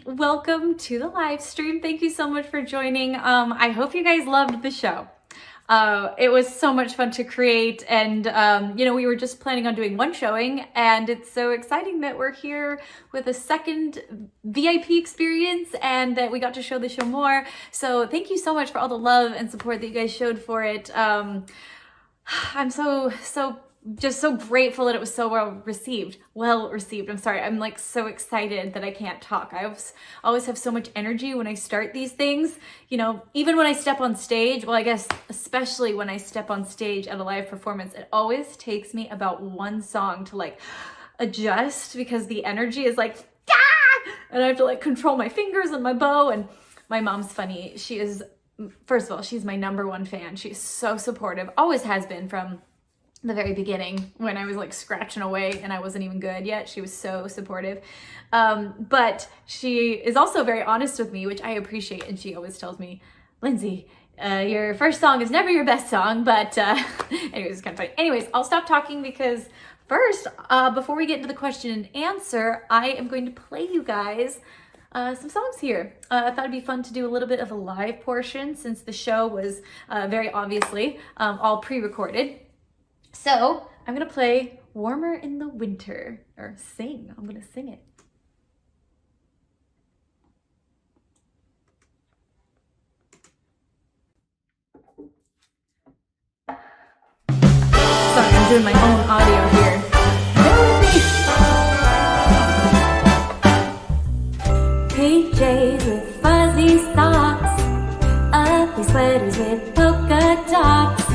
Welcome to the live stream. Thank you so much for joining. I hope you guys loved the show. It was so much fun to create, and we were just planning on doing one showing, and it's so exciting that we're here with a second VIP experience and that we got to show the show more. So thank you so much for all the love and support that you guys showed for it. I'm just so grateful that it was so well received. I'm sorry. I'm like so excited that I can't talk. Always have so much energy when I start these things. Even when I step on stage, well, I guess especially when I step on stage at a live performance, it always takes me about one song to like adjust because the energy is like, ah! And I have to like control my fingers and my bow. And my mom's funny. First of all, she's my number one fan. She's so supportive, always has been from the very beginning when I was like scratching away and I wasn't even good yet. She was so supportive. But she is also very honest with me, which I appreciate. And she always tells me, Lindsey, your first song is never your best song, but anyways, it's kind of funny. Anyways, I'll stop talking because first, before we get into the question and answer, I am going to play you guys some songs here. I thought it'd be fun to do a little bit of a live portion since the show was very obviously all pre-recorded. So I'm gonna play Warmer in the Winter, or sing. I'm gonna sing it. Sorry, I'm doing my own audio here. PJs with fuzzy socks, ugly sweaters with polka dots,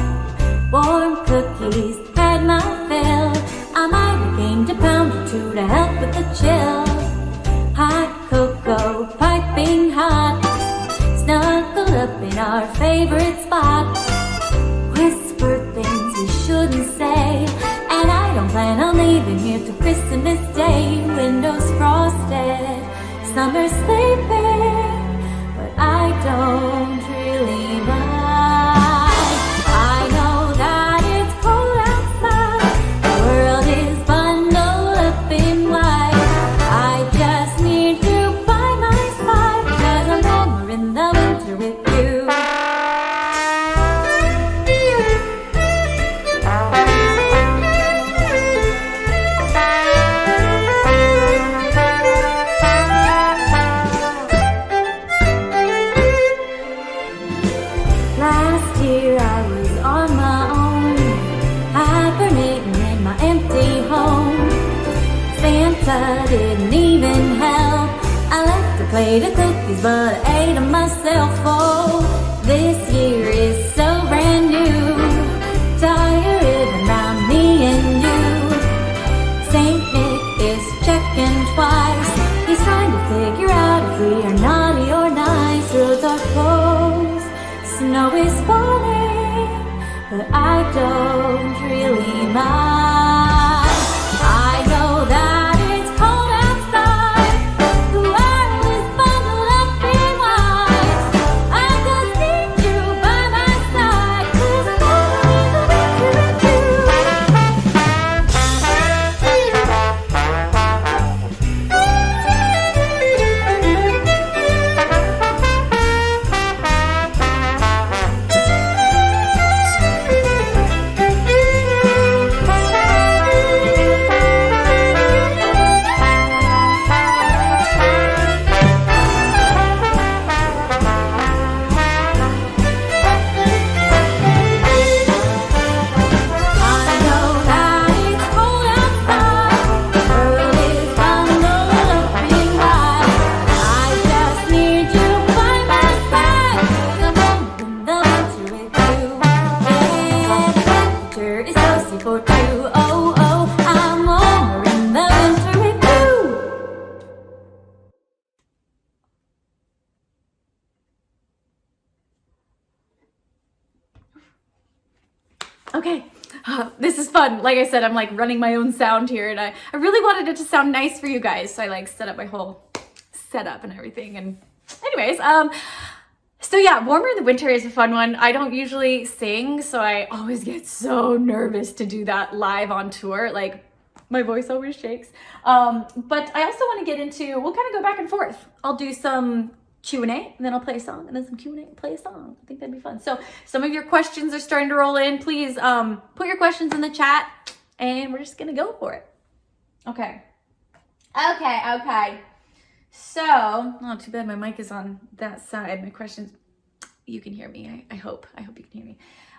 warm cookies had my fill. I might have gained a pound or two to help with the chill. Hot cocoa piping hot, snuggled up in our favorite spot. Whisper things we shouldn't say, and I don't plan on leaving here till Christmas Day. Windows frosted, summer sleeping, but I don't really mind. I know that it's cold outside, the world is bundled up in white. I just need you by my side, 'cause I'm warmer in the winter with you. Last year I was on my own, hibernating in my empty home. Santa didn't even help. I left a plate of cookies, but I ate them myself. Oh, this year is so brand new. Tie a ribbon round me and you. Saint Nick is checking twice. He's trying to figure out if we are naughty or nice. Roads are closed, snow is falling, but I don't really mind. I know that it's cold outside, the world is bundled up in white. I just need you by my side, 'cause I'm warmer in the winter with you. I know that it's cold outside, the world is bundled up in white. I just need you by my side, 'cause I'm warmer in the winter with you. Yeah, the temperature is toasty for two. Oh, oh, I'm warmer in the winter with you. Okay, this is fun. Like I said, I'm like running my own sound here, and I really wanted it to sound nice for you guys, so I like set up my whole setup and everything. And anyways, so yeah, Warmer in the Winter is a fun one. I don't usually sing, so I always get so nervous to do that live on tour. Like, My voice always shakes. But I also want to get into, we'll kind of go back and forth. I'll do some Q&A, and then I'll play a song, and then some Q&A, play a song. I think that'd be fun. So some of your questions are starting to roll in. Please put your questions in the chat, and we're just going to go for it. Okay. So, oh, too bad my mic is on that side. My questions, you can hear me. I hope you can hear me.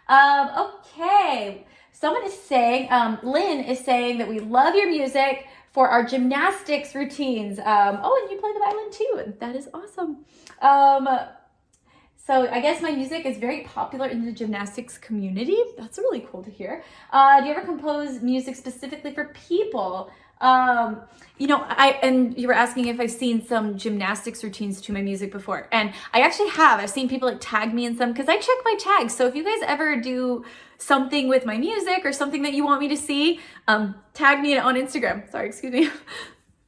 Okay. Someone is saying, Lynn is saying that we love your music for our gymnastics routines. Oh, and you play the violin too. That is awesome. So I guess my music is very popular in the gymnastics community. That's really cool to hear. Do you ever compose music specifically for people? You know, and you were asking if I've seen some gymnastics routines to my music before, and I actually have. I've seen people like tag me in some, because I check my tags. So if you guys ever do something with my music or something that you want me to see, tag me on Instagram. Sorry, excuse me.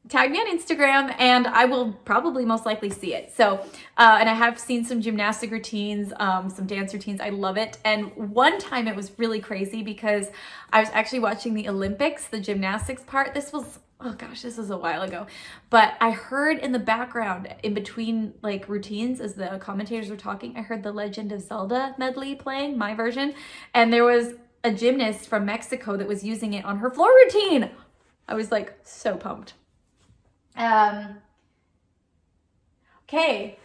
Tag me on Instagram, and I will probably most likely see it. So, and I have seen some gymnastic routines, some dance routines. I love it. And one time it was really crazy because I was actually watching the Olympics, the gymnastics part. This was, oh gosh, this was a while ago. But I heard in the background, in between like routines, as the commentators were talking, I heard the Legend of Zelda medley playing, my version. And there was a gymnast from Mexico that was using it on her floor routine. I was like so pumped. Okay,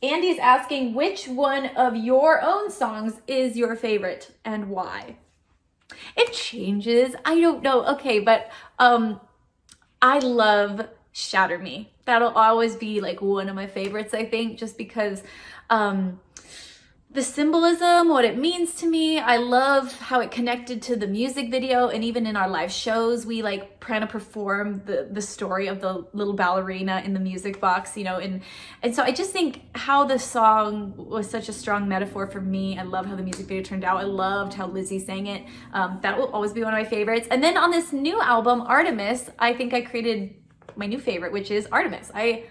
Andy's asking, which one of your own songs is your favorite and why? It changes. I don't know. Okay, but I love Shatter Me. That'll always be like one of my favorites, I think, just because the symbolism, what it means to me. I love how it connected to the music video, and even in our live shows, we like kind of perform the story of the little ballerina in the music box, you know, and so I just think how the song was such a strong metaphor for me. I love how the music video turned out. I loved how Lizzie sang it. That will always be one of my favorites. And then on this new album, Artemis, I think I created my new favorite, which is Artemis. I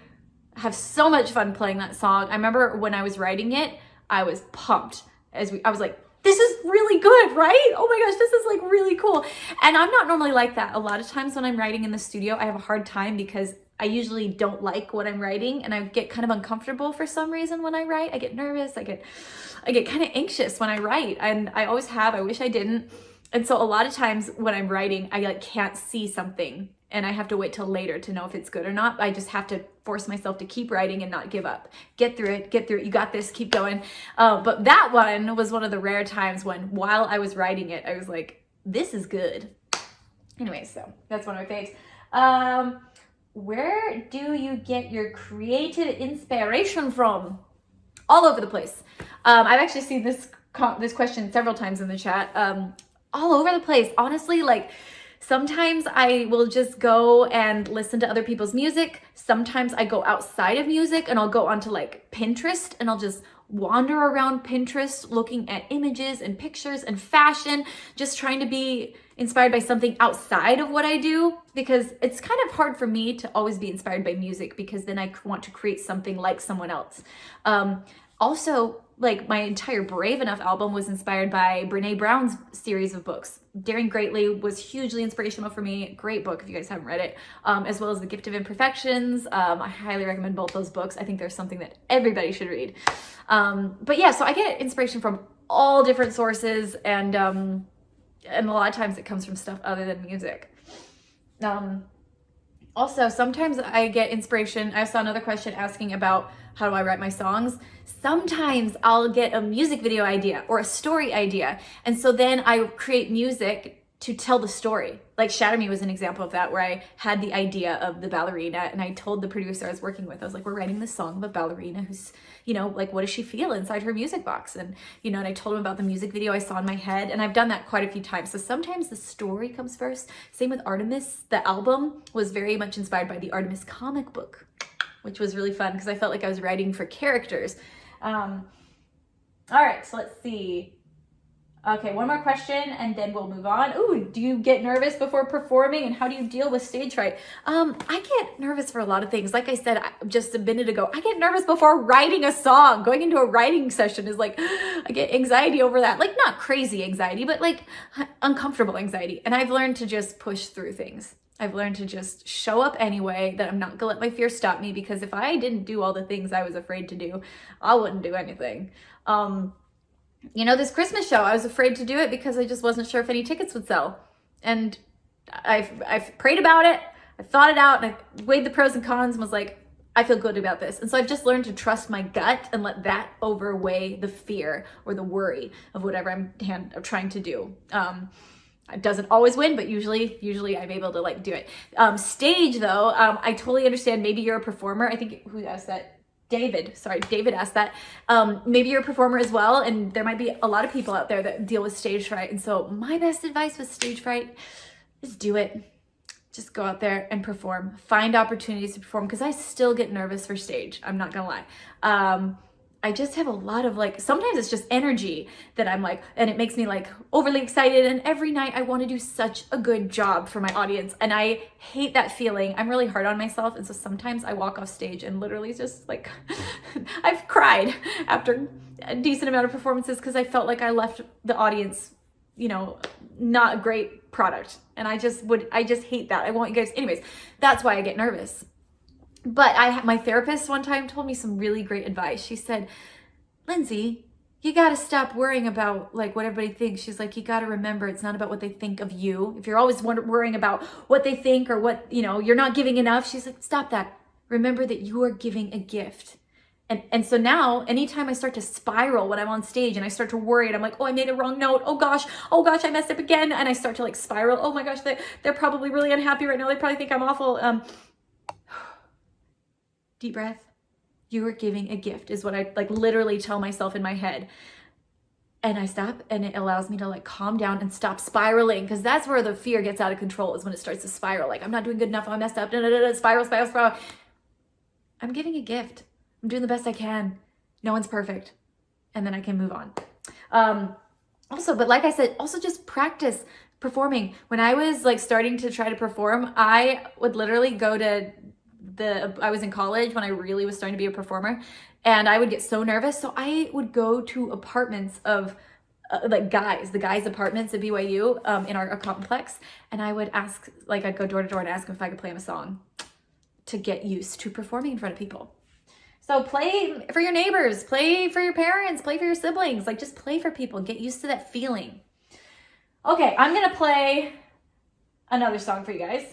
have so much fun playing that song. I remember when I was writing it, I was pumped. I was like, this is really good, right? Oh my gosh, this is like really cool. And I'm not normally like that. A lot of times when I'm writing in the studio, I have a hard time because I usually don't like what I'm writing, and I get kind of uncomfortable for some reason when I write. I get nervous. I get kind of anxious when I write, and I always have. I wish I didn't. And so a lot of times when I'm writing, I like can't see something, and I have to wait till later to know if it's good or not. I just have to force myself to keep writing and not give up. Get through it. You got this, keep going. But that one was one of the rare times when, while I was writing it, I was like, this is good. Anyway, so that's one of my faves. Where do you get your creative inspiration from? All over the place. I've actually seen this question several times in the chat. All over the place. Honestly, like, sometimes I will just go and listen to other people's music. Sometimes I go outside of music and I'll go onto like Pinterest, and I'll just wander around Pinterest looking at images and pictures and fashion, just trying to be inspired by something outside of what I do, because it's kind of hard for me to always be inspired by music, because then I want to create something like someone else. Also, like, my entire Brave Enough album was inspired by Brene Brown's series of books. Daring Greatly was hugely inspirational for me. Great book if you guys haven't read it. As well as The Gift of Imperfections. I highly recommend both those books. I think there's something that everybody should read. But yeah, so I get inspiration from all different sources, and a lot of times it comes from stuff other than music. Also, sometimes I get inspiration. I saw another question asking about how do I write my songs. Sometimes I'll get a music video idea or a story idea, and so then I create music to tell the story. Like Shatter Me was an example of that, where I had the idea of the ballerina, and I told the producer I was working with, I was like, we're writing this song of a ballerina who's, you know, like, what does she feel inside her music box? And, you know, and I told him about the music video I saw in my head, and I've done that quite a few times. So sometimes the story comes first. Same with Artemis. The album was very much inspired by the Artemis comic book, which was really fun because I felt like I was writing for characters. All right, so let's see. Okay, one more question and then we'll move on. Ooh, do you get nervous before performing, and how do you deal with stage fright? I get nervous for a lot of things. Like I said just a minute ago, I get nervous before writing a song. Going into a writing session is like, I get anxiety over that. Like, not crazy anxiety, but like uncomfortable anxiety. And I've learned to just push through things. I've learned to just show up anyway, that I'm not gonna let my fear stop me, because if I didn't do all the things I was afraid to do, I wouldn't do anything. You know, this Christmas show, I was afraid to do it because I just wasn't sure if any tickets would sell. And I've prayed about it, I thought it out, and I weighed the pros and cons and was like, I feel good about this. And so I've just learned to trust my gut and let that overweigh the fear or the worry of whatever I'm trying to do. It doesn't always win, but usually I'm able to like do it. Stage though, I totally understand. Maybe you're a performer. I think, who asked that? David asked that. Maybe you're a performer as well, and there might be a lot of people out there that deal with stage fright. And so my best advice with stage fright is do it. Just go out there and perform. Find opportunities to perform, because I still get nervous for stage. I'm not gonna lie. I just have a lot of like, sometimes it's just energy that I'm like, and it makes me like overly excited. And every night I want to do such a good job for my audience. And I hate that feeling. I'm really hard on myself. And so sometimes I walk off stage and literally just like, I've cried after a decent amount of performances because I felt like I left the audience, you know, not a great product. And I just hate that. I want you guys, anyways, that's why I get nervous. But my therapist one time told me some really great advice. She said, Lindsey, you got to stop worrying about like what everybody thinks. She's like, you got to remember, it's not about what they think of you. If you're always worrying about what they think or what, you know, you're not giving enough. She's like, stop that. Remember that you are giving a gift. And so now, anytime I start to spiral when I'm on stage and I start to worry and I'm like, oh, I made a wrong note. Oh gosh, I messed up again. And I start to like spiral. Oh my gosh, they're probably really unhappy right now. They probably think I'm awful. Deep breath. You are giving a gift is what I like literally tell myself in my head. And I stop, and it allows me to like calm down and stop spiraling, because that's where the fear gets out of control, is when it starts to spiral. Like, I'm not doing good enough. I messed up. Spiral. I'm giving a gift. I'm doing the best I can. No one's perfect. And then I can move on. Also, but like I said, also just practice performing. When I was like starting to try to perform, I would literally go to I was in college when I really was starting to be a performer, and I would get so nervous. So I would go to apartments of like the guys' apartments at BYU in our complex. And I would ask, like I'd go door to door and ask them if I could play them a song to get used to performing in front of people. So play for your neighbors, play for your parents, play for your siblings, like just play for people, get used to that feeling. Okay, I'm gonna play another song for you guys.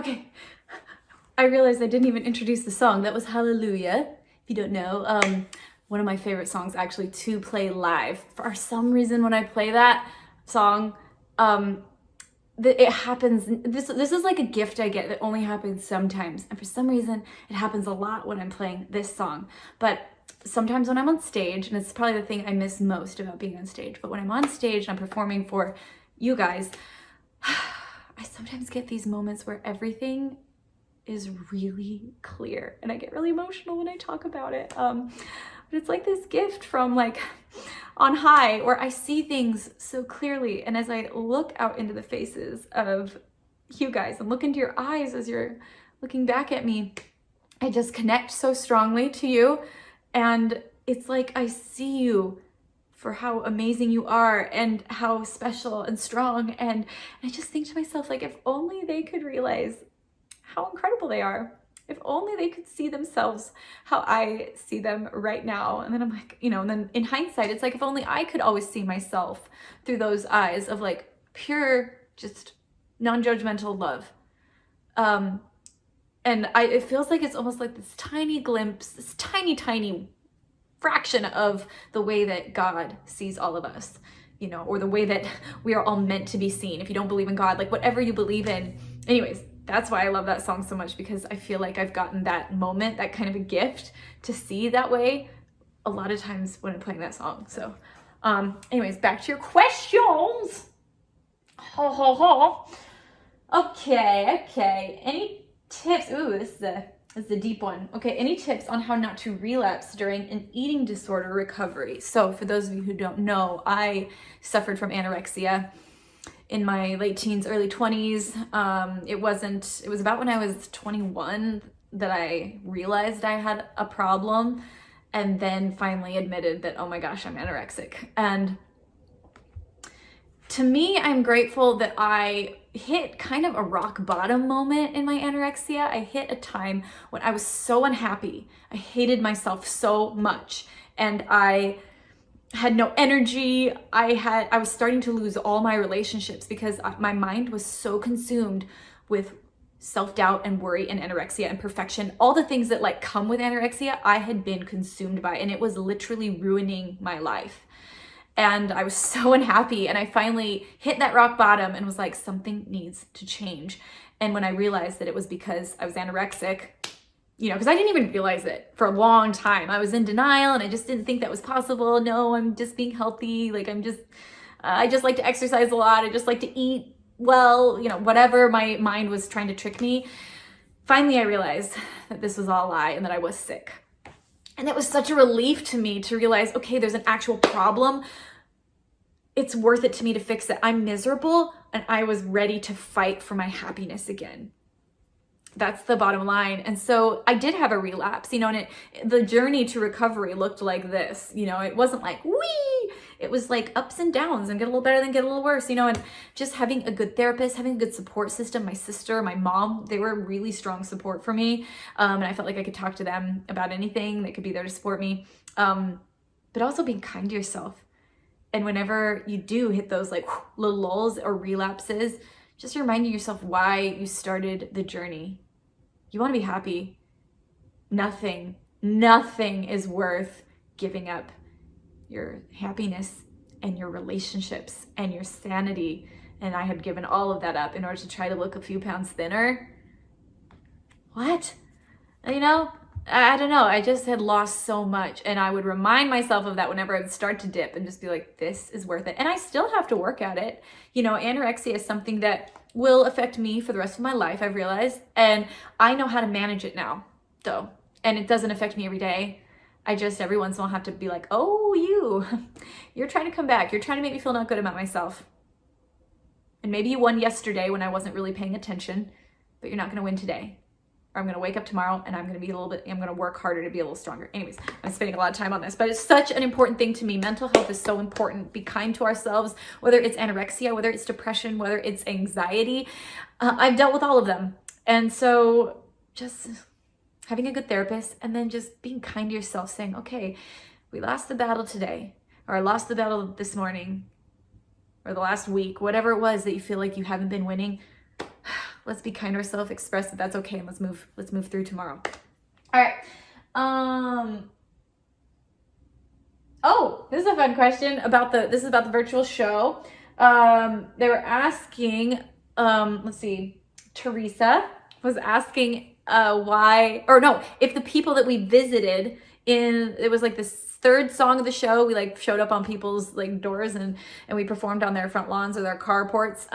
Okay, I realized I didn't even introduce the song. That was Hallelujah. If you don't know, one of my favorite songs actually to play live. For some reason, when I play that song, it happens. This is like a gift I get that only happens sometimes, and for some reason, it happens a lot when I'm playing this song. But sometimes when I'm on stage, and it's probably the thing I miss most about being on stage, but when I'm on stage and I'm performing for you guys, I sometimes get these moments where everything is really clear, and I get really emotional when I talk about it. But it's like this gift from like on high, where I see things so clearly, and as I look out into the faces of you guys and look into your eyes as you're looking back at me, I just connect so strongly to you, and it's like I see you for how amazing you are and how special and strong, and I just think to myself, like, if only they could realize how incredible they are. If only they could see themselves how I see them right now. And then I'm like, and then in hindsight, it's like, if only I could always see myself through those eyes of like pure, just non-judgmental love. And it feels like it's almost like this tiny glimpse, this tiny, tiny fraction of the way that God sees all of us, or the way that we are all meant to be seen. If you don't believe in God, like whatever you believe in. Anyways, that's why I love that song so much, because I feel like I've gotten that moment, that kind of a gift to see that way a lot of times when I'm playing that song. So anyways, back to your questions. Okay. Any tips? Ooh, this is a deep one. Okay, any tips on how not to relapse during an eating disorder recovery? So for those of you who don't know, I suffered from anorexia in my late teens, early 20s. It was about when I was 21 that I realized I had a problem, and then finally admitted that, oh my gosh, I'm anorexic. And to me, I'm grateful that I hit kind of a rock bottom moment in my anorexia. I hit a time when I was so unhappy. I hated myself so much, and I had no energy. I was starting to lose all my relationships because my mind was so consumed with self-doubt and worry and anorexia and perfection. All the things that like come with anorexia, I had been consumed by, and it was literally ruining my life. And I was so unhappy, and I finally hit that rock bottom and was like, something needs to change. And when I realized that it was because I was anorexic, because I didn't even realize it for a long time. I was in denial, and I just didn't think that was possible. No, I'm just being healthy. Like I just like to exercise a lot. I just like to eat well, whatever my mind was trying to trick me. Finally, I realized that this was all a lie and that I was sick. And it was such a relief to me to realize, okay, there's an actual problem. It's worth it to me to fix it. I'm miserable, and I was ready to fight for my happiness again. That's the bottom line. And so I did have a relapse, and the journey to recovery looked like this. It wasn't like, wee! It was like ups and downs, and get a little better, then get a little worse, and just having a good therapist, having a good support system. My sister, my mom, they were really strong support for me. And I felt like I could talk to them about anything. They could be there to support me. But also being kind to yourself. And whenever you do hit those like little lulls or relapses, just reminding yourself why you started the journey. You want to be happy. Nothing is worth giving up your happiness and your relationships and your sanity. And I had given all of that up in order to try to look a few pounds thinner. What? I don't know. I just had lost so much, and I would remind myself of that whenever I would start to dip and just be like, this is worth it. And I still have to work at it. Anorexia is something that will affect me for the rest of my life, I've realized. And I know how to manage it now, though. And it doesn't affect me every day. I just every once in a while have to be like, oh, you're trying to come back. You're trying to make me feel not good about myself. And maybe you won yesterday when I wasn't really paying attention, but you're not going to win today. Or I'm going to wake up tomorrow and I'm going to work harder to be a little stronger. Anyways, I'm spending a lot of time on this, but it's such an important thing to me. Mental health is so important. Be kind to ourselves, whether it's anorexia, whether it's depression, whether it's anxiety. I've dealt with all of them. And so just having a good therapist, and then just being kind to yourself, saying, okay, we lost the battle today, or I lost the battle this morning, or the last week, whatever it was that you feel like you haven't been winning. let's be kind to ourselves, express that that's okay, and let's move through tomorrow. All right. Oh, this is a fun question about this is about the virtual show. They were asking, let's see, Teresa was asking why, or no, if the people that we visited it was like this third song of the show, we like showed up on people's like doors and we performed on their front lawns or their carports.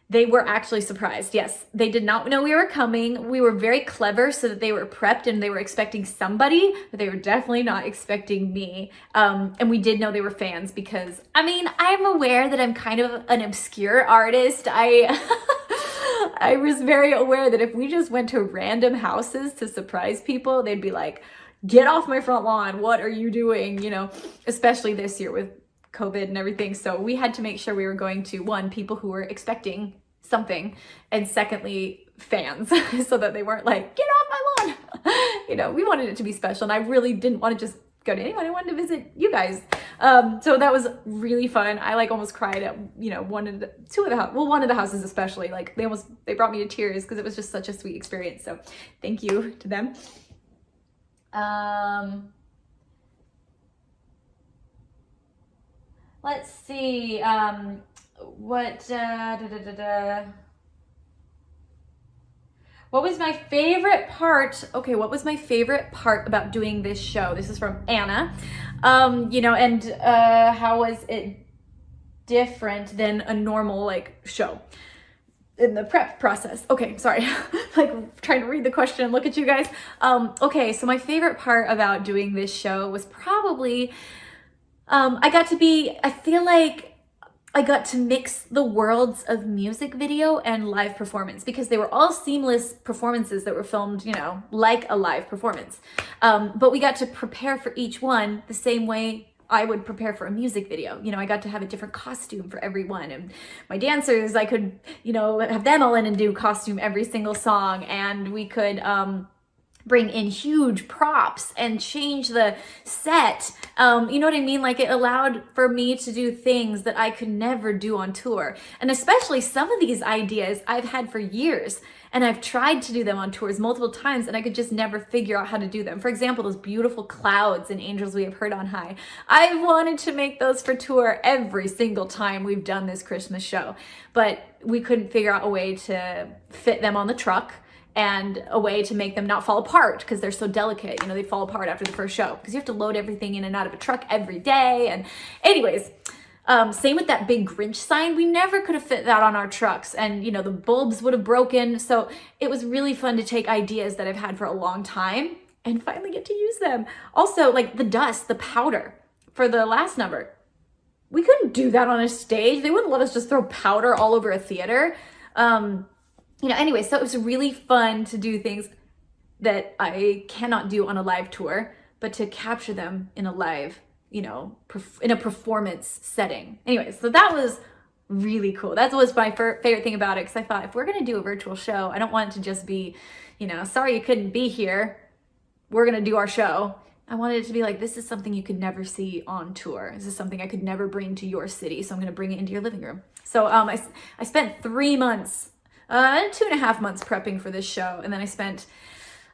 They were actually surprised. Yes, they did not know we were coming. We were very clever so that they were prepped and they were expecting somebody, but they were definitely not expecting me. And we did know they were fans because, I mean, I'm aware that I'm kind of an obscure artist. I was very aware that if we just went to random houses to surprise people, they'd be like, get off my front lawn. What are you doing? You know, especially this year with COVID and everything. So we had to make sure we were going to, one, people who were expecting something, and secondly, fans, so that they weren't like, get off my lawn. You know, we wanted it to be special, and I really didn't want to just go to anyone. I wanted to visit you guys. So that was really fun. I like almost cried at, you know, one of the houses especially. Like they brought me to tears because it was just such a sweet experience. So thank you to them. Let's see, what was my favorite part? Okay, what was my favorite part about doing this show? This is from Anna. You know, and how was it different than a normal like show in the prep process? Okay, sorry, like trying to read the question and look at you guys. Okay, so my favorite part about doing this show was probably I feel like I got to mix the worlds of music video and live performance because they were all seamless performances that were filmed, you know, like a live performance. But we got to prepare for each one the same way I would prepare for a music video. You know, I got to have a different costume for everyone, and my dancers, I could, you know, have them all in and do costume every single song, and we could, bring in huge props and change the set. You know what I mean? Like it allowed for me to do things that I could never do on tour. And especially some of these ideas I've had for years, and I've tried to do them on tours multiple times, and I could just never figure out how to do them. For example, those beautiful clouds and Angels We Have Heard on High. I've wanted to make those for tour every single time we've done this Christmas show, but we couldn't figure out a way to fit them on the truck and a way to make them not fall apart because they're so delicate. You know, they fall apart after the first show because you have to load everything in and out of a truck every day. And anyways, same with that big Grinch sign. We never could have fit that on our trucks, and you know, the bulbs would have broken. So it was really fun to take ideas that I've had for a long time and finally get to use them. Also, like the dust, the powder for the last number. We couldn't do that on a stage. They wouldn't let us just throw powder all over a theater. You know, anyway, so it was really fun to do things that I cannot do on a live tour, but to capture them in a live, you know, in a performance setting. Anyway, so that was really cool. That was my favorite thing about it, because I thought if we're going to do a virtual show, I don't want it to just be, you know, sorry you couldn't be here, we're going to do our show. I wanted it to be like, this is something you could never see on tour. This is something I could never bring to your city, so I'm going to bring it into your living room. So I spent 3 months 2.5 months prepping for this show, and then I spent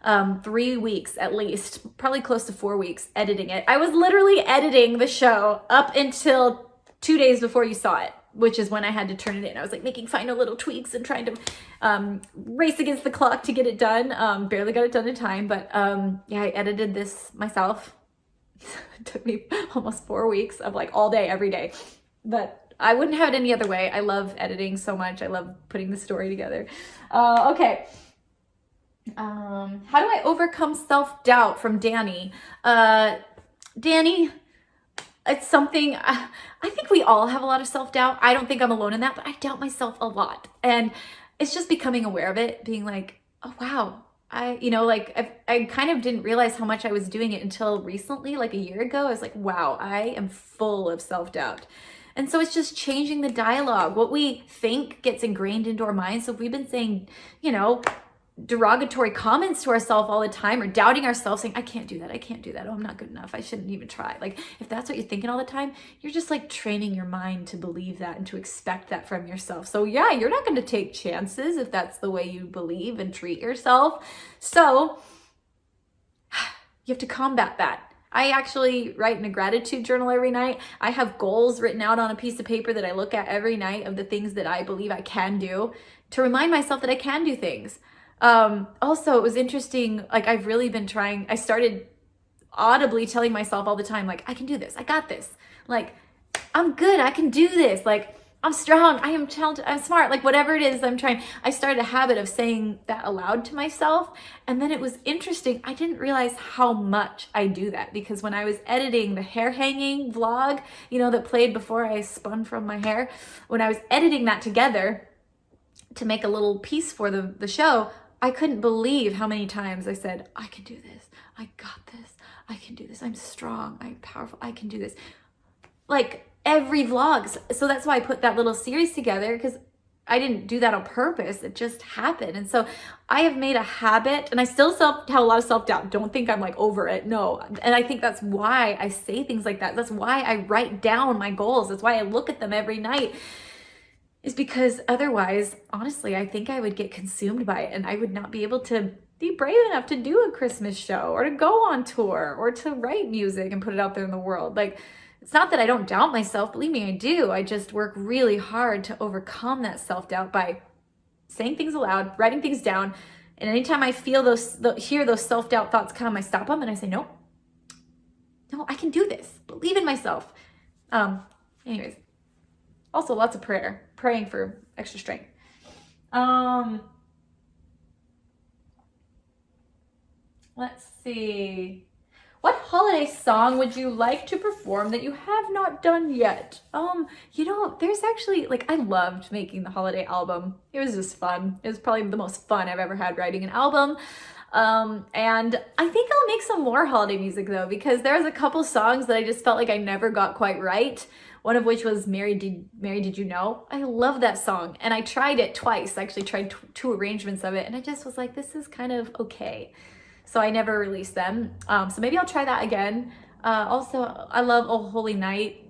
3 weeks at least, probably close to 4 weeks, editing it. I was literally editing the show up until 2 days before you saw it, which is when I had to turn it in. I was like making final little tweaks and trying to race against the clock to get it done. Barely got it done in time, but yeah, I edited this myself. It took me almost 4 weeks of like all day, every day, but I wouldn't have it any other way. I love editing so much. I love putting the story together. Okay. How do I overcome self-doubt, from Danny? Danny, it's something, I think we all have a lot of self-doubt. I don't think I'm alone in that, but I doubt myself a lot. And it's just becoming aware of it, being like, oh, wow. I kind of didn't realize how much I was doing it until recently, like a year ago. I was like, wow, I am full of self-doubt. And so it's just changing the dialogue. What we think gets ingrained into our minds. So if we've been saying, you know, derogatory comments to ourselves all the time, or doubting ourselves, saying, I can't do that, I can't do that, oh, I'm not good enough, I shouldn't even try. Like, if that's what you're thinking all the time, you're just like training your mind to believe that and to expect that from yourself. So yeah, you're not going to take chances if that's the way you believe and treat yourself. So you have to combat that. I actually write in a gratitude journal every night. I have goals written out on a piece of paper that I look at every night of the things that I believe I can do, to remind myself that I can do things. Also, it was interesting, like, I've really been trying, I started audibly telling myself all the time, like, I can do this, I got this, like, I'm good, I can do this, like, I'm strong, I am talented, I'm smart, like, whatever it is I'm trying. I started a habit of saying that aloud to myself, and then it was interesting, I didn't realize how much I do that, because when I was editing the hair hanging vlog, you know, that played before I spun from my hair, when I was editing that together to make a little piece for the show, I couldn't believe how many times I said, I can do this, I got this, I can do this, I'm strong, I'm powerful, I can do this. Like, every vlog. So that's why I put that little series together, because I didn't do that on purpose, it just happened. And so I have made a habit, and I still have a lot of self-doubt. Don't think I'm like over it, no. And I think that's why I say things like that. That's why I write down my goals. That's why I look at them every night. Is because otherwise, honestly, I think I would get consumed by it, and I would not be able to be brave enough to do a Christmas show, or to go on tour, or to write music and put it out there in the world. Like, it's not that I don't doubt myself, believe me, I do. I just work really hard to overcome that self-doubt by saying things aloud, writing things down. And anytime I feel hear those self-doubt thoughts come, I stop them and I say, no, I can do this. Believe in myself. Anyways. Also, lots of praying for extra strength. Let's see. What holiday song would you like to perform that you have not done yet? You know, there's actually, like, I loved making the holiday album. It was just fun. It was probably the most fun I've ever had writing an album. And I think I'll make some more holiday music though, because there was a couple songs that I just felt like I never got quite right. One of which was Mary, Did You Know? I love that song. And I tried it twice. I actually tried two arrangements of it. And I just was like, this is kind of okay. So I never released them. So maybe I'll try that again. Also, I love Oh Holy Night.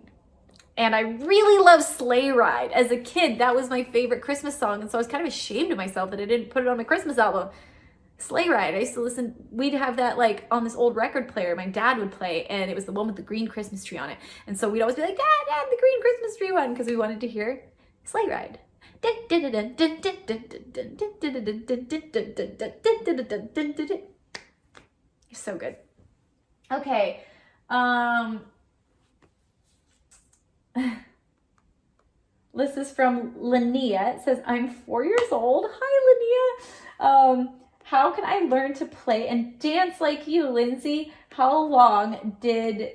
And I really love Sleigh Ride. As a kid, that was my favorite Christmas song. And so I was kind of ashamed of myself that I didn't put it on my Christmas album. Sleigh Ride, I used to listen, we'd have that like on this old record player my dad would play, and it was the one with the green Christmas tree on it. And so we'd always be like, Dad, the green Christmas tree one, because we wanted to hear Sleigh Ride. It's so good. Okay. This is from Linnea. It says, I'm 4 years old. Hi, Linnea. How can I learn to play and dance like you, Lindsey? How long did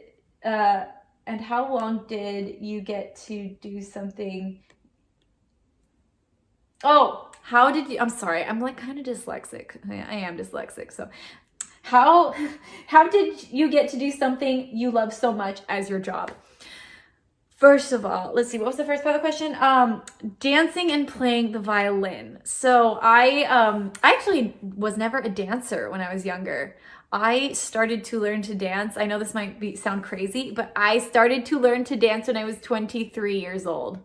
you get to do something? Oh, how did you, I'm sorry, I'm like kind of dyslexic. I am dyslexic. So how did you get to do something you love so much as your job? First of all, let's see, what was the first part of the question? Dancing and playing the violin. So I actually was never a dancer when I was younger. I started to learn to dance. I know this might sound crazy, but I started to learn to dance when I was 23 years old.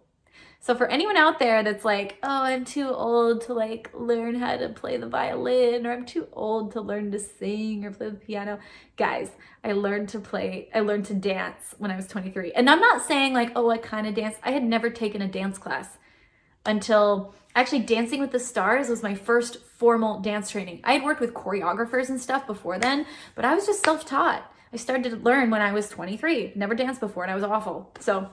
So for anyone out there that's like, oh, I'm too old to like learn how to play the violin, or I'm too old to learn to sing or play the piano. Guys, I learned to dance when I was 23. And I'm not saying like, oh, I kind of dance. I had never taken a dance class until actually Dancing with the Stars was my first formal dance training. I had worked with choreographers and stuff before then, but I was just self-taught. I started to learn when I was 23, never danced before, and I was awful. So,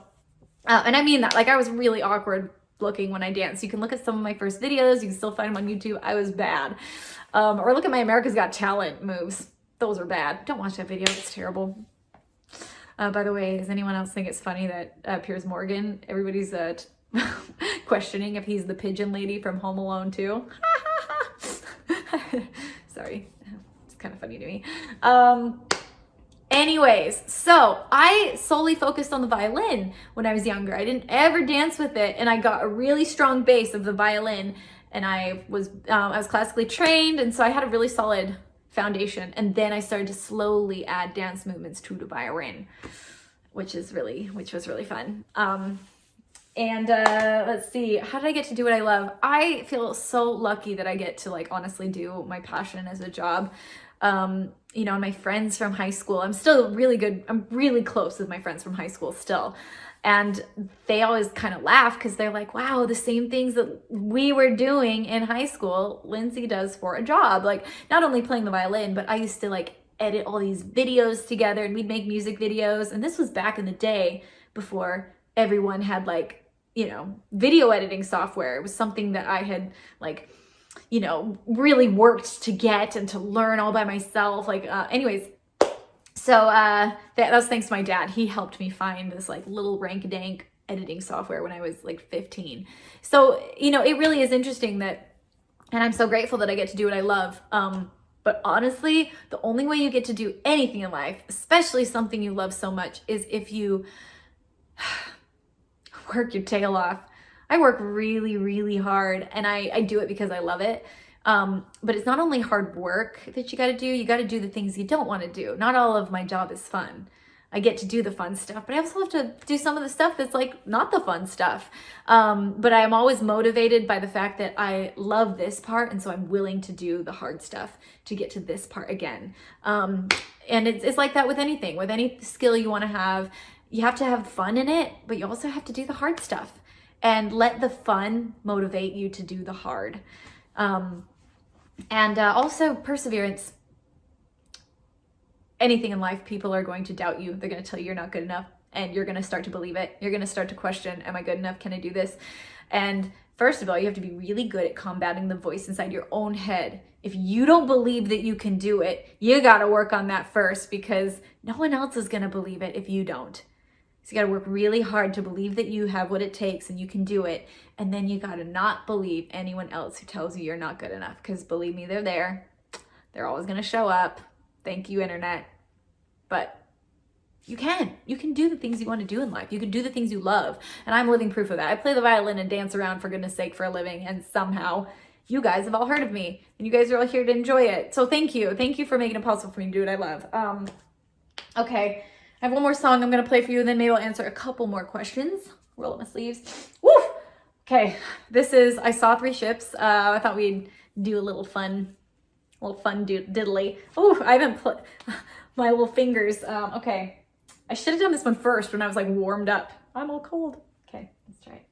and I mean that, like I was really awkward looking when I danced. You can look at some of my first videos, you can still find them on YouTube. I was bad. Or look at my America's Got Talent moves. Those are bad. Don't watch that video, it's terrible. By the way, does anyone else think it's funny that Piers Morgan, everybody's questioning if he's the pigeon lady from Home Alone 2? Sorry, it's kind of funny to me. Anyways, so I solely focused on the violin when I was younger. I didn't ever dance with it, and I got a really strong base of the violin, and I was classically trained, and so I had a really solid foundation. And then I started to slowly add dance movements to the violin, which was really fun. Let's see, how did I get to do what I love? I feel so lucky that I get to like honestly do my passion as a job. You know, and my friends from high school, I'm still really good. I'm really close with my friends from high school still. And they always kind of laugh because they're like, wow, the same things that we were doing in high school, Lindsey does for a job. Like not only playing the violin, but I used to like edit all these videos together, and we'd make music videos. And this was back in the day before everyone had like, you know, video editing software. It was something that I had like, you know, really worked to get and to learn all by myself. Like, anyways, so that was thanks to my dad. He helped me find this like little rank-a-dank editing software when I was like 15. So, you know, it really is interesting that, and I'm so grateful that I get to do what I love. But honestly, the only way you get to do anything in life, especially something you love so much, is if you work your tail off. I work really, really hard, and I do it because I love it. But it's not only hard work that you got to do the things you don't want to do. Not all of my job is fun. I get to do the fun stuff, but I also have to do some of the stuff that's like not the fun stuff. But I'm always motivated by the fact that I love this part, and so I'm willing to do the hard stuff to get to this part again. And it's like that with anything, with any skill you want to have. You have to have fun in it, but you also have to do the hard stuff. And let the fun motivate you to do the hard. Also perseverance. Anything in life, people are going to doubt you. They're going to tell you you're not good enough, and you're going to start to believe it. You're going to start to question, am I good enough? Can I do this? And first of all, you have to be really good at combating the voice inside your own head. If you don't believe that you can do it, you got to work on that first, because no one else is going to believe it if you don't. So you got to work really hard to believe that you have what it takes and you can do it. And then you got to not believe anyone else who tells you you're not good enough. Because believe me, they're there. They're always going to show up. Thank you, internet. But you can do the things you want to do in life. You can do the things you love. And I'm living proof of that. I play the violin and dance around, for goodness sake, for a living. And somehow you guys have all heard of me. And you guys are all here to enjoy it. So thank you. Thank you for making it possible for me to do what I love. Okay. I have one more song I'm going to play for you, and then maybe I'll answer a couple more questions. Roll up my sleeves. Woo! Okay, this is I Saw Three Ships. I thought we'd do a little fun diddly. Oh, I haven't put my little fingers. Okay, I should have done this one first when I was like warmed up. I'm all cold. Okay, let's try it.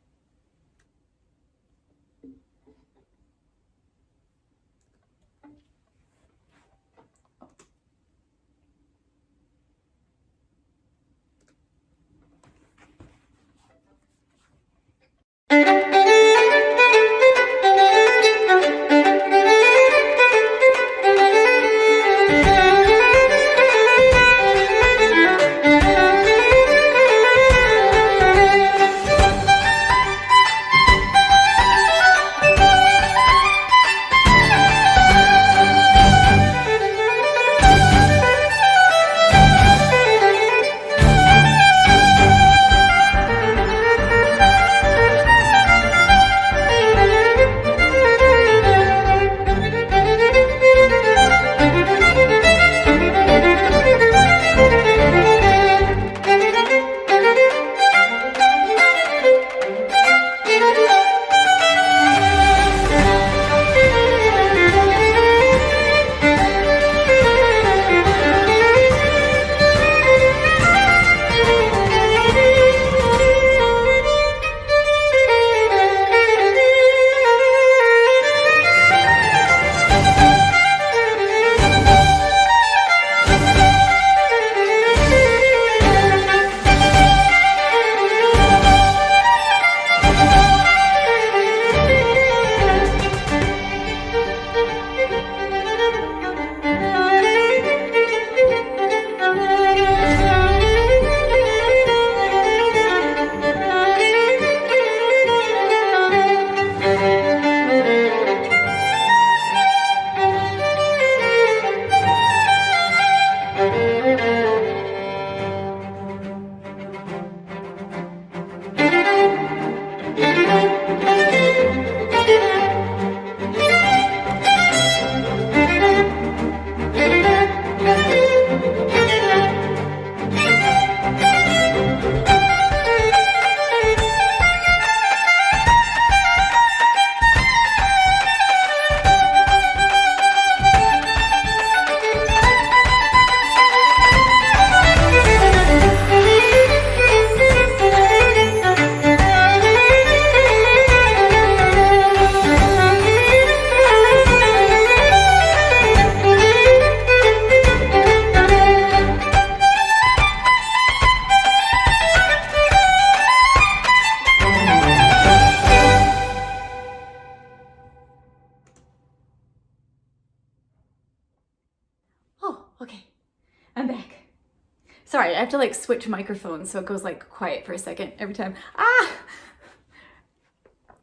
Sorry, I have to like switch microphones so it goes like quiet for a second every time.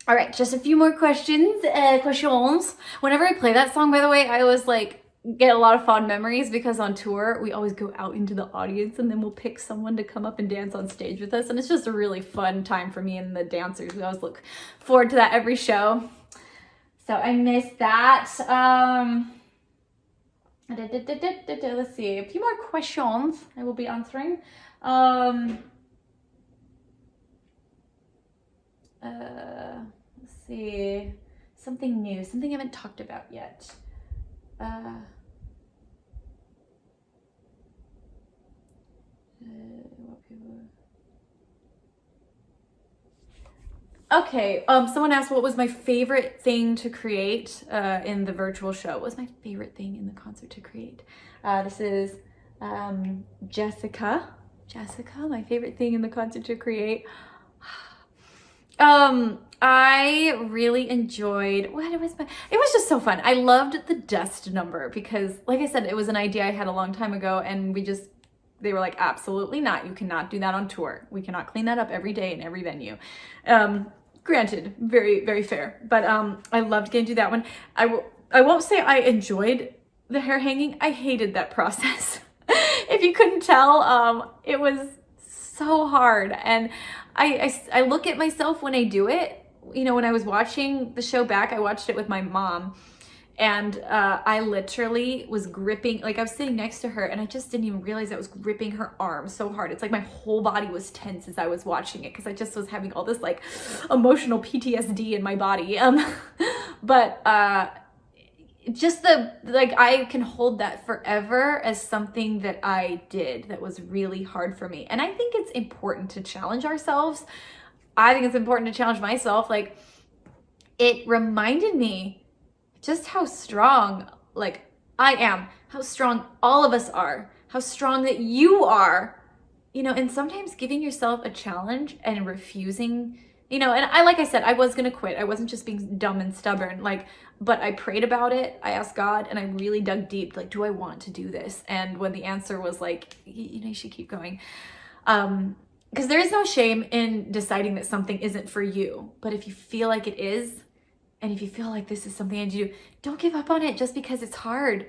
All right, just a few more questions. Questions. Whenever I play that song, by the way, I always like get a lot of fond memories because on tour we always go out into the audience and then we'll pick someone to come up and dance on stage with us, and it's just a really fun time for me and the dancers. We always look forward to that every show. So I missed that. Let's see, a few more questions I will be answering. Let's see, something new, something I haven't talked about yet. Okay, someone asked what was my favorite thing to create in the virtual show. What was my favorite thing in the concert to create? This is Jessica. Jessica, my favorite thing in the concert to create. I really enjoyed, it was just so fun. I loved the dust number because, like I said, it was an idea I had a long time ago, and they were like, absolutely not. You cannot do that on tour. We cannot clean that up every day in every venue. Granted, very, very fair, but I loved getting to do that one. I won't say I enjoyed the hair hanging. I hated that process. If you couldn't tell, it was so hard. And I look at myself when I do it. You know, when I was watching the show back, I watched it with my mom, and I literally was gripping, like I was sitting next to her and I just didn't even realize I was gripping her arm so hard. It's like my whole body was tense as I was watching it because I just was having all this like emotional PTSD in my body. But just I can hold that forever as something that I did that was really hard for me. And I think it's important to challenge ourselves. I think it's important to challenge myself. Like, it reminded me just how strong like I am, how strong all of us are, how strong that you are, you know, and sometimes giving yourself a challenge and refusing, you know, and like I said, I was gonna quit. I wasn't just being dumb and stubborn, like, but I prayed about it. I asked God and I really dug deep, like, do I want to do this? And when the answer was like, you know, you should keep going. Because there is no shame in deciding that something isn't for you. But if you feel like it is, and if you feel like this is something I do, don't give up on it just because it's hard.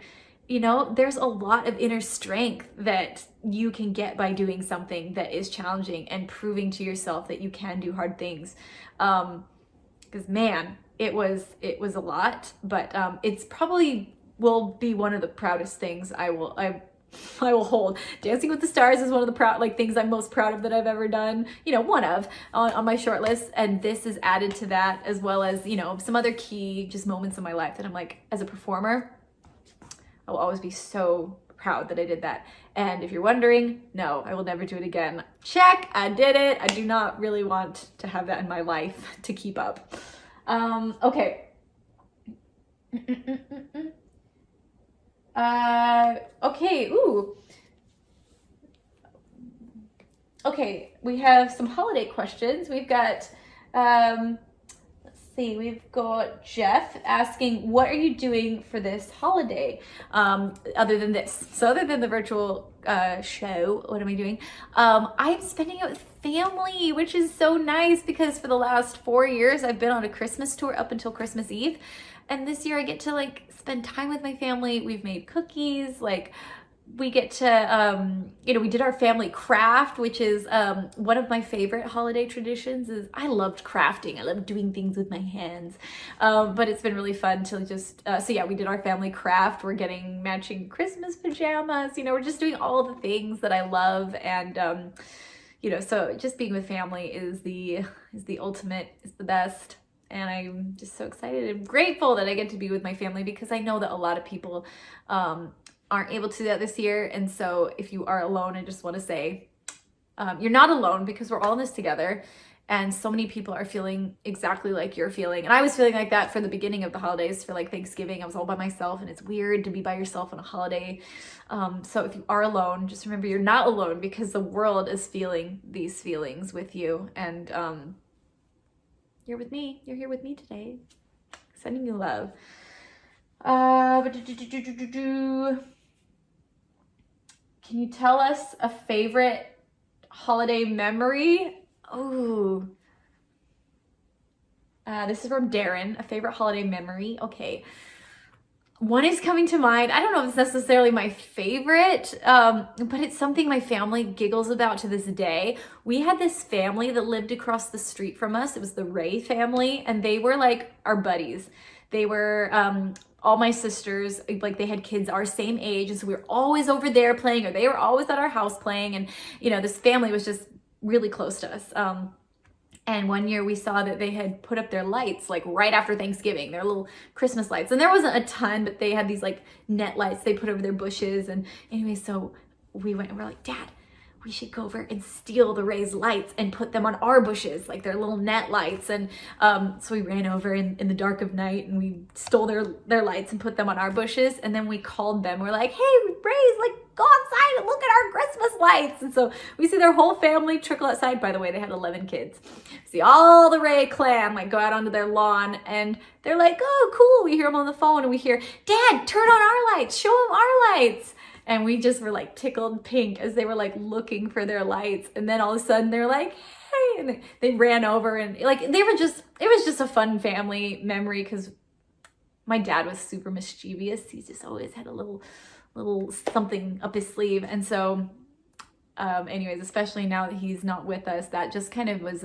You know, there's a lot of inner strength that you can get by doing something that is challenging and proving to yourself that you can do hard things. Because man, it was a lot, but it's probably will be one of the proudest things I will hold. Dancing with the Stars is one of the things I'm most proud of that I've ever done, you know, one of on my short list. And this is added to that, as well as, you know, some other key just moments in my life that I'm like, as a performer, I will always be so proud that I did that. And if you're wondering, no, I will never do it again. Check, I did it. I do not really want to have that in my life to keep up. Okay. Okay, ooh. Okay, we have some holiday questions. We've got, let's see, we've got Jeff asking, what are you doing for this holiday, other than this? So other than the virtual show, what am I doing? I'm spending it with family, which is so nice because for the last 4 years, I've been on a Christmas tour up until Christmas Eve. And this year I get to like spend time with my family. We've made cookies, like we get to, you know, we did our family craft, which is one of my favorite holiday traditions. Is I loved crafting. I love doing things with my hands. But it's been really fun to just, so yeah, we did our family craft. We're getting matching Christmas pajamas. You know, we're just doing all the things that I love. And, you know, so just being with family is the ultimate, is the best. And I'm just so excited and grateful that I get to be with my family because I know that a lot of people aren't able to do that this year. And so if you are alone, I just want to say you're not alone because we're all in this together. And so many people are feeling exactly like you're feeling. And I was feeling like that for the beginning of the holidays, for like Thanksgiving. I was all by myself and it's weird to be by yourself on a holiday. So if you are alone, just remember you're not alone because the world is feeling these feelings with you. And you're with me. You're here with me today. Sending you love. Can you tell us a favorite holiday memory? Oh, this is from Darren. A favorite holiday memory. Okay. One is coming to mind. I don't know if it's necessarily my favorite, but it's something my family giggles about to this day. We had this family that lived across the street from us. It was the Ray family, and they were like our buddies. They were all my sisters, like they had kids our same age, and so we were always over there playing, or they were always at our house playing, and you know, this family was just really close to us. And one year we saw that they had put up their lights like right after Thanksgiving, their little Christmas lights. And there wasn't a ton, but they had these like net lights they put over their bushes. And anyway, so we went and we're like, Dad, we should go over and steal the Ray's lights and put them on our bushes, like their little net lights. And so we ran over in the dark of night and we stole their lights and put them on our bushes. And then we called them. We're like, hey, Ray's, like, go outside and look at our Christmas lights. And so we see their whole family trickle outside. By the way, they had 11 kids. See all the Ray clan like go out onto their lawn, and they're like, oh, cool. We hear them on the phone and we hear, Dad, turn on our lights, show them our lights. And we just were like tickled pink as they were like looking for their lights. And then all of a sudden they're like, hey, and they ran over, and like it was just a fun family memory because my dad was super mischievous. He just always had a little something up his sleeve. And so anyways, especially now that he's not with us, that just kind of was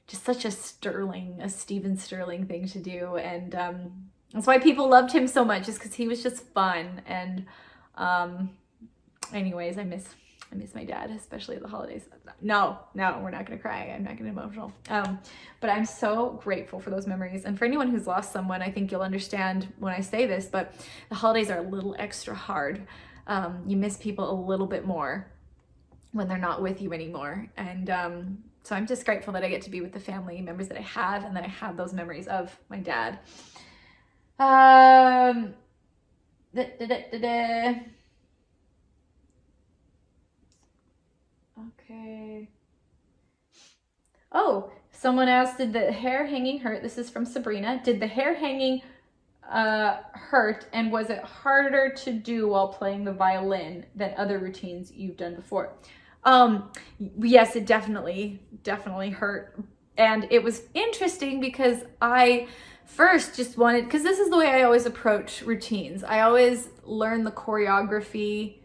just such a Stephen Stirling thing to do. And that's why people loved him so much, is because he was just fun. And anyways, I miss my dad, especially at the holidays. No, we're not gonna cry. I'm not gonna get emotional. But I'm so grateful for those memories. And for anyone who's lost someone, I think you'll understand when I say this, but the holidays are a little extra hard. You miss people a little bit more when they're not with you anymore. And so I'm just grateful that I get to be with the family members that I have, and that I have those memories of my dad. Okay. Oh, someone asked, did the hair hanging hurt? This is from Sabrina. Did the hair hanging hurt, and was it harder to do while playing the violin than other routines you've done before? Yes, it definitely hurt. And it was interesting because I first just wanted, because this is the way I always approach routines. I always learn the choreography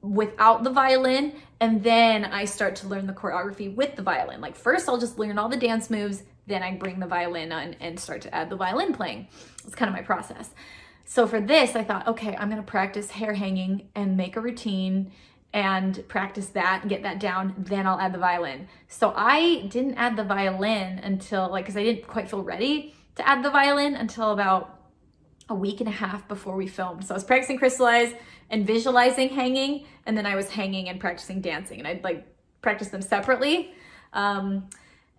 without the violin, and then I start to learn the choreography with the violin. Like first I'll just learn all the dance moves, then I bring the violin on and start to add the violin playing. It's kind of my process. So for this, I thought, okay, I'm gonna practice hair hanging and make a routine and practice that and get that down, then I'll add the violin. So I didn't add the violin until, like, because I didn't quite feel ready to add the violin until about a week and a half before we filmed. So I was practicing crystallize and visualizing hanging, and then I was hanging and practicing dancing, and I'd like practice them separately.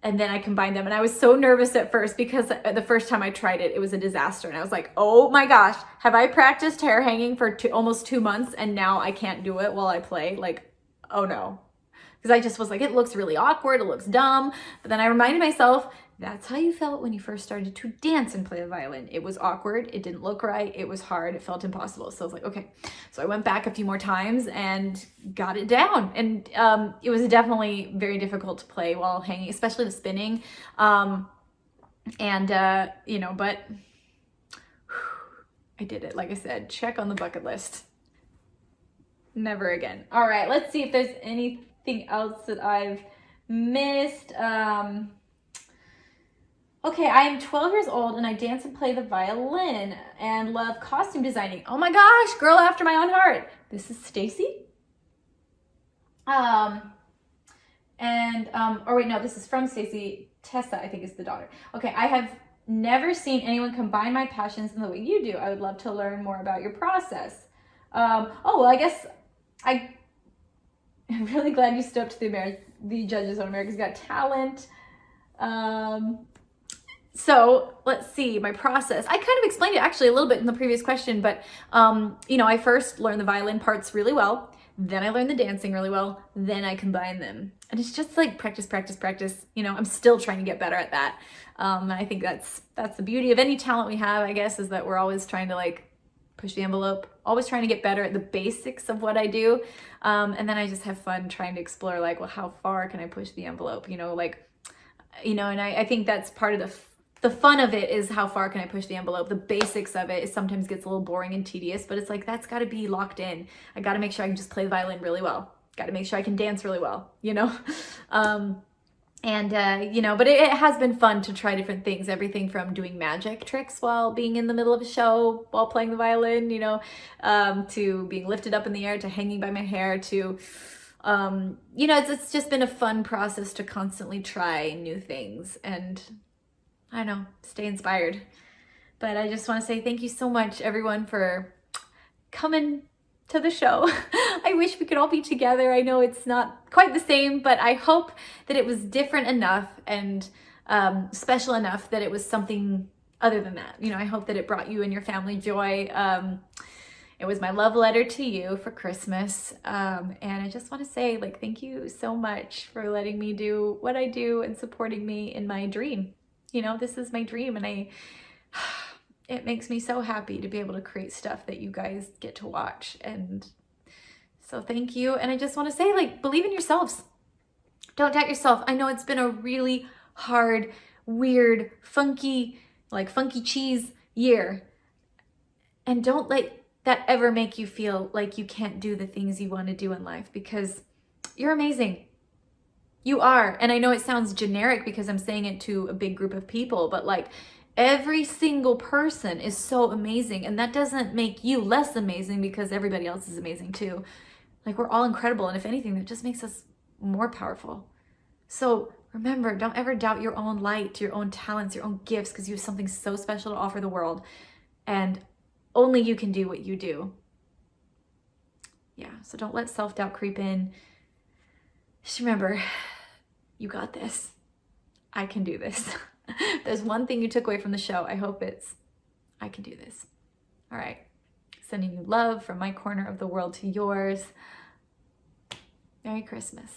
And then I combined them, and I was so nervous at first because the first time I tried it, it was a disaster. And I was like, oh my gosh, have I practiced hair hanging for almost 2 months, and now I can't do it while I play? Like, oh no. Because I just was like, it looks really awkward, it looks dumb. But then I reminded myself, that's how you felt when you first started to dance and play the violin. It was awkward, it didn't look right, it was hard, it felt impossible. So I was like, okay. So I went back a few more times and got it down. And it was definitely very difficult to play while hanging, especially the spinning. You know, but I did it. Like I said, check on the bucket list. Never again. All right, let's see if there's anything else that I've missed. Okay, I am 12 years old and I dance and play the violin and love costume designing. Oh my gosh, girl after my own heart. This is Stacy. Or wait, no, this is from Stacy. Tessa, I think, is the daughter. Okay, I have never seen anyone combine my passions in the way you do. I would love to learn more about your process. Oh, well, I guess I'm really glad you stood up to the judges on America's Got Talent. So let's see, my process. I kind of explained it actually a little bit in the previous question, but you know, I first learned the violin parts really well, then I learned the dancing really well, then I combine them. And it's just like practice, practice, practice. You know, I'm still trying to get better at that. And I think that's the beauty of any talent we have, I guess, is that we're always trying to like push the envelope, always trying to get better at the basics of what I do. And then I just have fun trying to explore like, well, how far can I push the envelope? You know, like, you know, and I think that's part of the fun of it is how far can I push the envelope? The basics of it is sometimes gets a little boring and tedious, but it's like, that's got to be locked in. I got to make sure I can just play the violin really well. Got to make sure I can dance really well, you know? You know, but it has been fun to try different things, everything from doing magic tricks while being in the middle of a show while playing the violin, you know, to being lifted up in the air, to hanging by my hair, to, you know, it's just been a fun process to constantly try new things and, I don't know, stay inspired. But I just want to say thank you so much, everyone, for coming to the show. I wish we could all be together. I know it's not quite the same, but I hope that it was different enough and special enough that it was something other than that. You know, I hope that it brought you and your family joy. It was my love letter to you for Christmas. And I just want to say, like, thank you so much for letting me do what I do and supporting me in my dream. You know, this is my dream, and it makes me so happy to be able to create stuff that you guys get to watch. And so thank you. And I just want to say, like, believe in yourselves. Don't doubt yourself. I know it's been a really hard, weird, funky cheese year. And don't let that ever make you feel like you can't do the things you want to do in life, because you're amazing. You are. And I know it sounds generic because I'm saying it to a big group of people, but like, every single person is so amazing, and that doesn't make you less amazing because everybody else is amazing too. Like, we're all incredible, and if anything, that just makes us more powerful. So remember, don't ever doubt your own light, your own talents, your own gifts, because you have something so special to offer the world, and only you can do what you do. Yeah, so don't let self-doubt creep in. Just remember, you got this. I can do this. There's one thing you took away from the show. I hope it's, I can do this. All right. Sending you love from my corner of the world to yours. Merry Christmas.